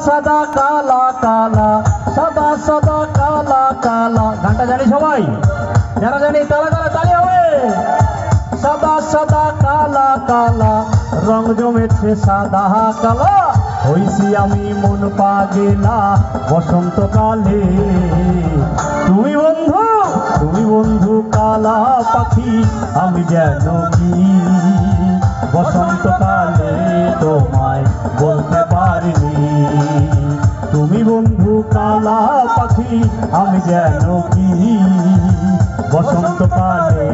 সাদা কালা কালা, সাদা সাদা কালা কালা। গানটা জানি সবাই? যারা জানি তারা তারা তালি হবে। সাদা সাদা কালা কালা, রং জমেছে সাদা কালা। হইছি আমি মন পাগেলা বসন্তকালে। তুমি বন্ধু কালা পাখি, আমি যেন কি বসন্তকালে তোমায় বলতে পারিনি। তুমি বন্ধু কালা পাখি, আমি যেন কি বসন্তকালে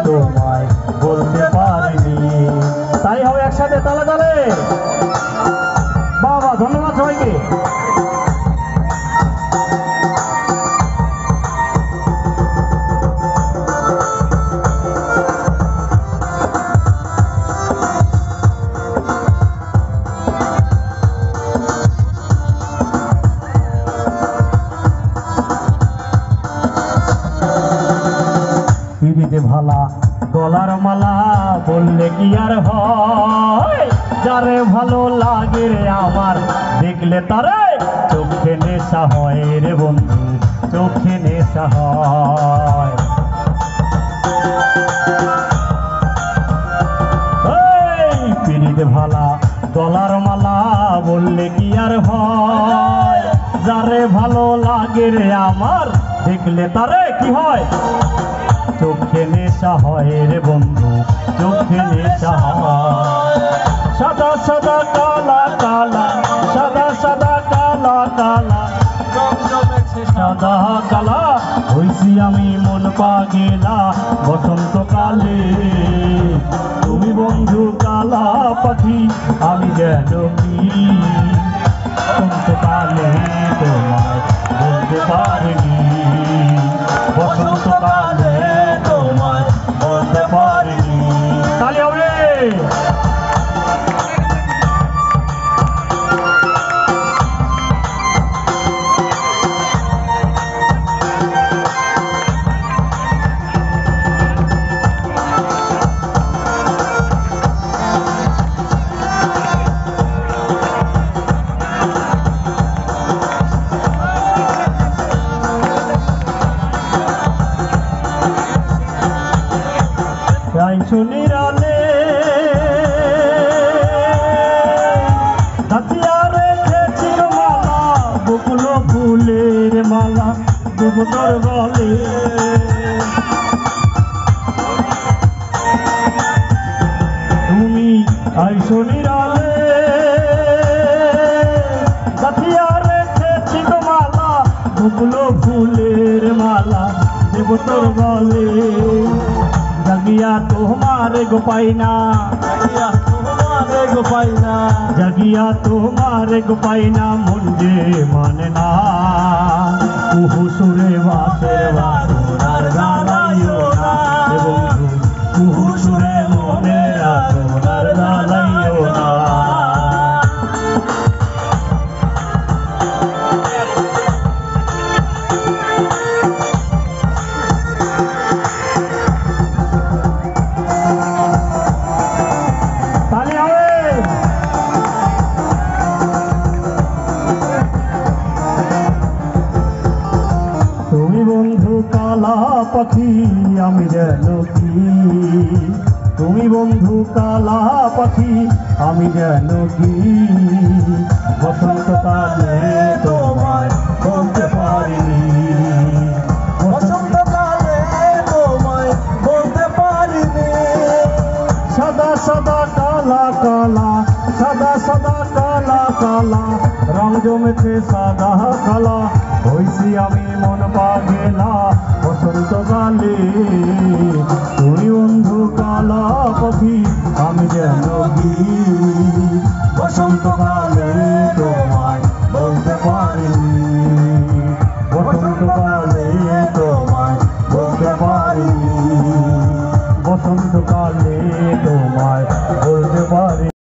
তোমায় বলতে পারিনি। তাই হবে একসাথে তালে তালে। বাবা ধন্যবাদ সবাইকে। পিড়িতে ভালা গলার মালা বললে কি আর হয়, যারে ভালো লাগে রে আমার দেখলে তারে চোখে নেশা হয় রে বন্ধু, চোখে নেশা হয়। পিড়িতে ভালা গলার মালা বললে কি আর হয়, যারে ভালো লাগে রে আমার দেখলে তারে কি হয়, চোখে নেশা হয় রে বন্ধু, চোখে নেশা হয়। সাদা সাদা কালা কালা, সাদা সাদা কালা কালা, রং জমেছে সাদা কালা। হইছি আমি মন পাগেলা বসন্তকালে। তুমি বন্ধু কালা পাখি, আমি যেন কি বসন্তকালে তোমায় বলতে পারিনি। বসন্তকালে তোমায় বলতে পারিনি। তালি হবে। নিরালে হাতিয়া রেখেছি মালা, বকুল ফুলের মালা দেব তোর গলে। তুমি আইসো নিরালে, হাতিয়া রেখেছি মালা, বকুল ফুলের মালা দেব তোর গলে। জাগিয়া তোমারে গো পাইনা, জাগিয়া তোমারে গো পাইনা, জাগিয়া তোমারে গো পাইনা, মন যে মানে না। কুহু সুরে বাসের বাসনার গালাইও না বন্ধু, কুহু সুরে মনে আপনার গালাইও না। তুমি বন্ধু কালা পাখি, আমি যেন কি, তুমি বন্ধু কালা পাখি, আমি যেন কি বসন্তকালে তোমায় বলতে পারিনি। বসন্তকালে তোমায় বলতে পারিনি। সাদা সাদা কালা কালা, সাদা সাদা কালা কালা, রং জমেছে সাদা কালা। হইছি আমি মন পাগেলা